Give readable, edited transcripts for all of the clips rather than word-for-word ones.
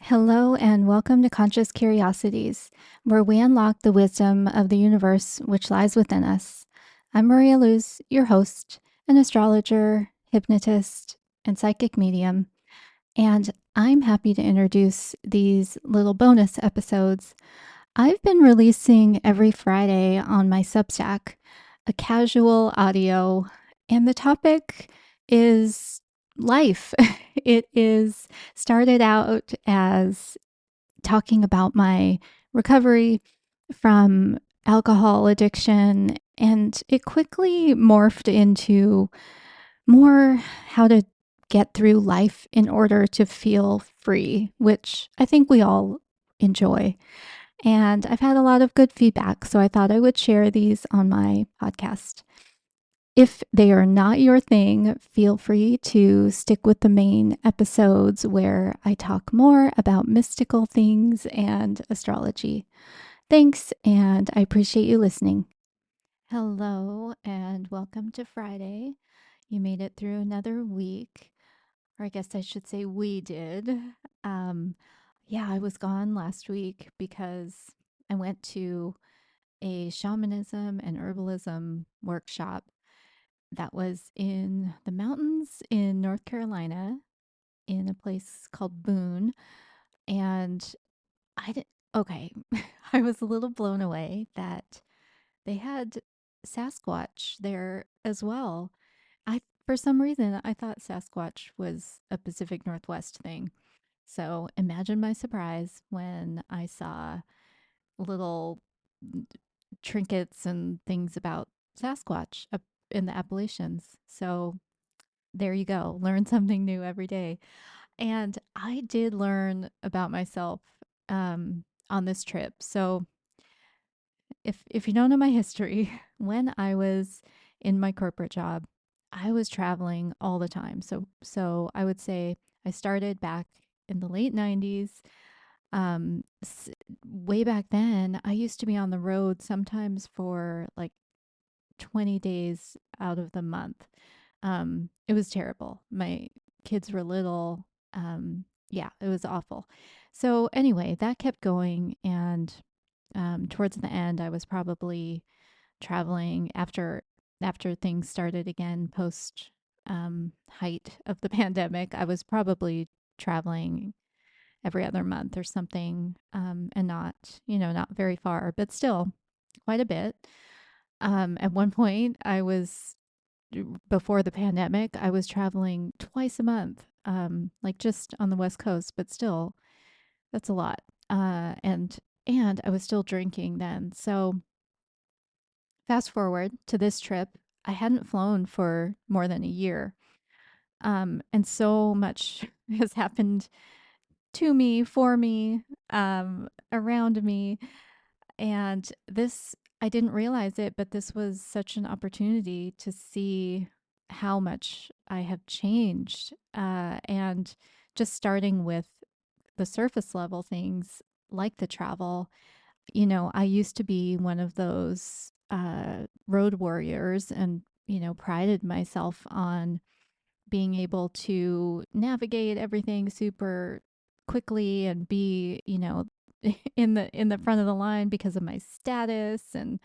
Hello, and welcome to Conscious Curiosities, where we unlock the wisdom of the universe which lies within us. I'm Maria Luz, your host, an astrologer, hypnotist, and psychic medium, and I'm happy to introduce these little bonus episodes. I've been releasing every Friday on my Substack a casual audio, and the topic is life. It is started out as talking about my recovery from alcohol addiction, and it quickly morphed into more how to get through life in order to feel free, which I think we all enjoy. And I've had a lot of good feedback, so I thought I would share these on my podcast. If they are not your thing, feel free to stick with the main episodes where I talk more about mystical things and astrology. Thanks, and I appreciate you listening. Hello, and welcome to Friday. You made it through another week, or I guess I should say we did. Um, yeah, I was gone last week because I went to a shamanism and herbalism workshop that was in the mountains in North Carolina in a place called Boone. And I did, okay, I was a little blown away that they had Sasquatch there as well. For some reason, I thought Sasquatch was a Pacific Northwest thing. So imagine my surprise when I saw little trinkets and things about Sasquatch up in the Appalachians. So there you go. Learn something new every day. And I did learn about myself on this trip. So if you don't know my history, when I was in my corporate job, I was traveling all the time. So I would say I started back in the late 90s. Way back then, I used to be on the road sometimes for like 20 days out of the month. It was terrible. My kids were little. Yeah, it was awful. So anyway, that kept going, and towards the end, I was probably traveling after things started again post height of the pandemic. I was probably traveling every other month or something, and not very far, but still quite a bit. At one point, before the pandemic, I was traveling twice a month, like just on the West Coast, but still, that's a lot. And I was still drinking then. So fast forward to this trip, I hadn't flown for more than a year. And so much has happened to me, for me, around me. And I didn't realize it, but this was such an opportunity to see how much I have changed. And just starting with the surface level things like the travel, I used to be one of those road warriors and, prided myself on being able to navigate everything super quickly and be, in the front of the line because of my status and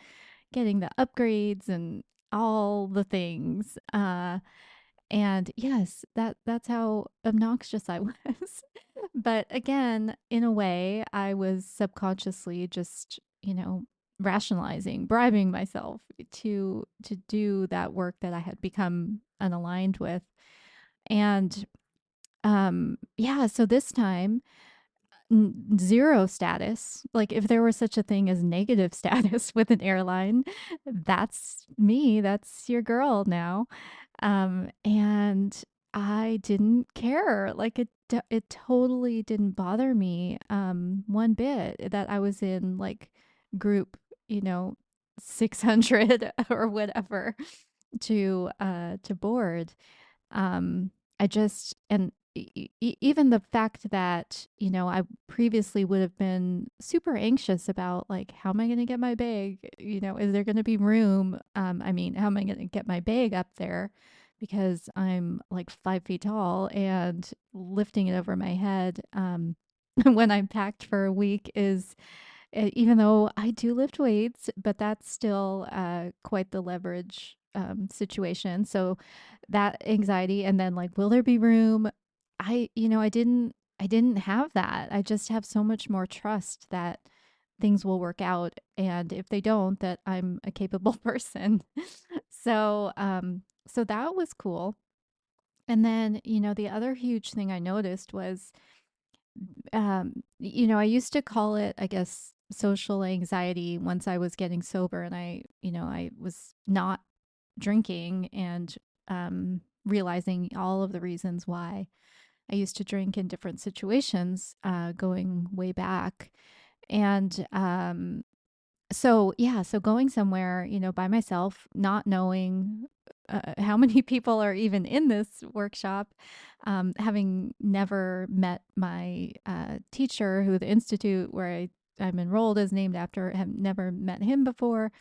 getting the upgrades and all the things. And yes, that's how obnoxious I was. But again, in a way, I was subconsciously just, rationalizing, bribing myself to do that work that I had become unaligned with. And yeah, so this time zero status. Like if there were such a thing as negative status with an airline, that's me. That's your girl now. And I didn't care. Like it totally didn't bother me one bit that I was in like group, 600 or whatever to board. I just and even the fact that I previously would have been super anxious about like how am I going to get my bag, is there going to be room, I mean, how am I going to get my bag up there because I'm like 5 feet tall and lifting it over my head, when I'm packed for a week is even though I do lift weights, but that's still quite the leverage situation. So that anxiety, and then like, will there be room? I didn't have that. I just have so much more trust that things will work out, and if they don't, that I'm a capable person. So that was cool. And then, the other huge thing I noticed was, I used to call it, I guess, social anxiety once I was getting sober and I was not drinking and realizing all of the reasons why I used to drink in different situations, going way back. And so going somewhere, by myself, not knowing how many people are even in this workshop, having never met my teacher, who the institute where I'm enrolled is named after, have never met him before,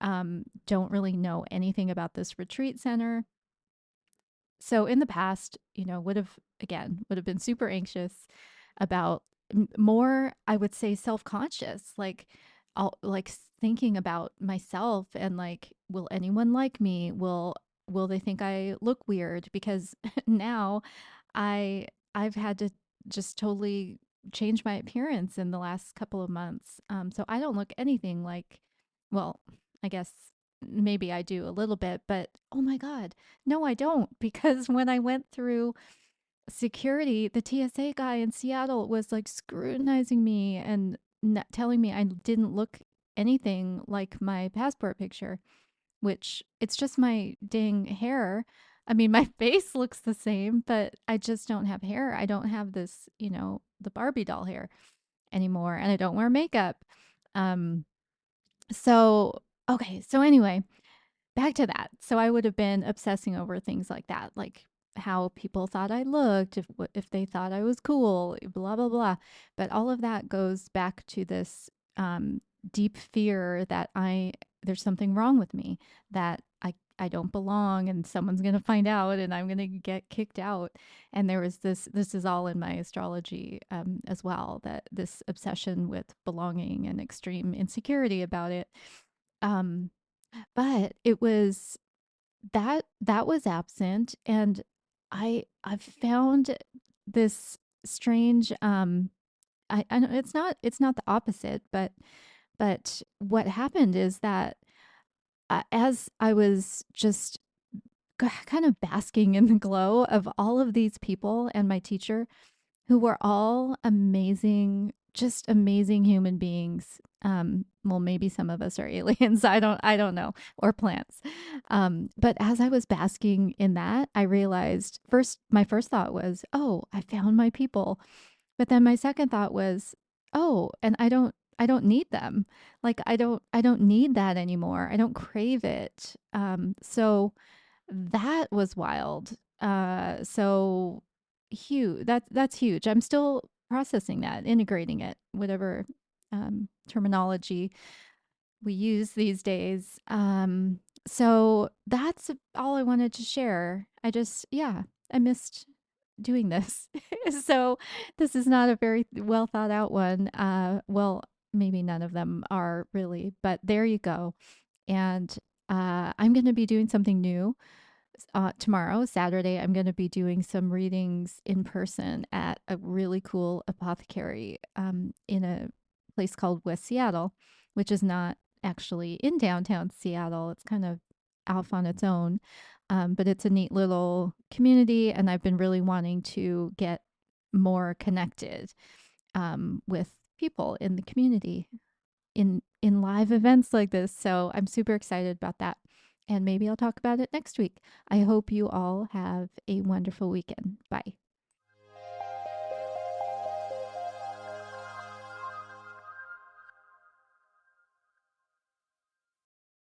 don't really know anything about this retreat center. So in the past, would have been super anxious about more, I would say, self-conscious, like thinking about myself and like, will anyone like me? Will they think I look weird? Because now I've had to just totally change my appearance in the last couple of months. So I don't look anything like, well, I guess maybe I do a little bit, but oh my God, no, I don't. Because when I went through security, the TSA guy in Seattle was like scrutinizing me and telling me I didn't look anything like my passport picture, which it's just my dang hair. I mean, my face looks the same, but I just don't have hair. I don't have this, the Barbie doll hair anymore, and I don't wear makeup. Um, so, okay. So, anyway, back to that. So I would have been obsessing over things like that, like how people thought I looked, if they thought I was cool, blah blah blah. But all of that goes back to this deep fear that there's something wrong with me, that I don't belong, and someone's going to find out and I'm going to get kicked out. And there was this is all in my astrology, as well, that this obsession with belonging and extreme insecurity about it. Um, but it was that was absent, and I've found this strange, I know it's not the opposite, but what happened is that, as I was just kind of basking in the glow of all of these people and my teacher, who were all amazing, just amazing human beings. Well, maybe some of us are aliens. I don't know, or plants. But as I was basking in that, I realized, my first thought was, oh, I found my people. But then my second thought was, oh, and I don't need them. Like, I don't need that anymore. I don't crave it. So that was wild. So huge. That's huge. I'm still processing that, integrating it, whatever terminology we use these days. So that's all I wanted to share. Yeah, I missed doing this. So this is not a very well thought out one. Well, maybe none of them are really, but there you go. And I'm going to be doing something new tomorrow, Saturday. I'm going to be doing some readings in person at a really cool apothecary, in a place called West Seattle, which is not actually in downtown Seattle. It's kind of off on its own, but it's a neat little community, and I've been really wanting to get more connected, with people in the community in live events like this. So I'm super excited about that. And maybe I'll talk about it next week. I hope you all have a wonderful weekend. Bye.